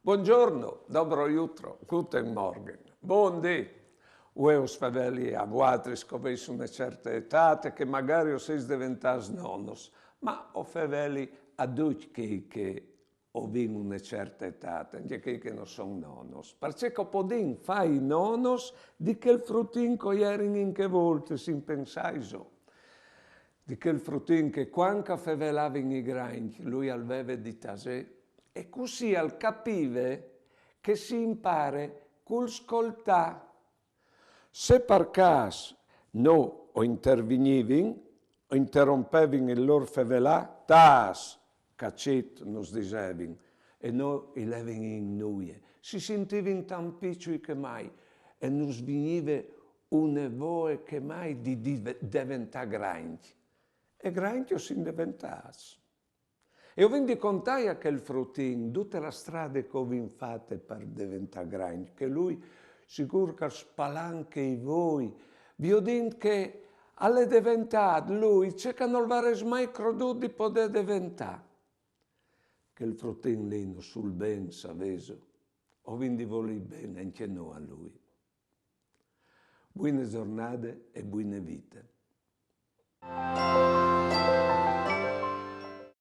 Buongiorno, dobro jutro, guten Morgen, buondì. Ueus faveli a vuatris coveis una certa etate che magari o seis diventas nonos, ma o faveli a duci che o vin una certa etate, anche che non son nonos. Perché podin fai nonos di che il frutin coierin in che volte si pensaiso. Di che il frutin che quanca fevelavin i grain, lui alveve di tasè, e così al capive che si impare col scoltà. Se per cas no o intervenivin, o interrompevin il loro fevelà, tas, cacit, nos disevin, e no ilevin in nuie. Si sentivin tan piccoli che mai, e nos venive una voce che mai di diventare grandi. E grandi si diventas. E ho quindi contai a quel frutin, tutte le strade che ho fatte per diventare grandi, che lui sicuro che spalanche voi, vi ho detto che alle diventate lui c'è che non avesse mai creduto di poter diventare. Che il frutin lì sul ben saveso, ho quindi voli bene anche noi a lui. Buone giornate e buone vite.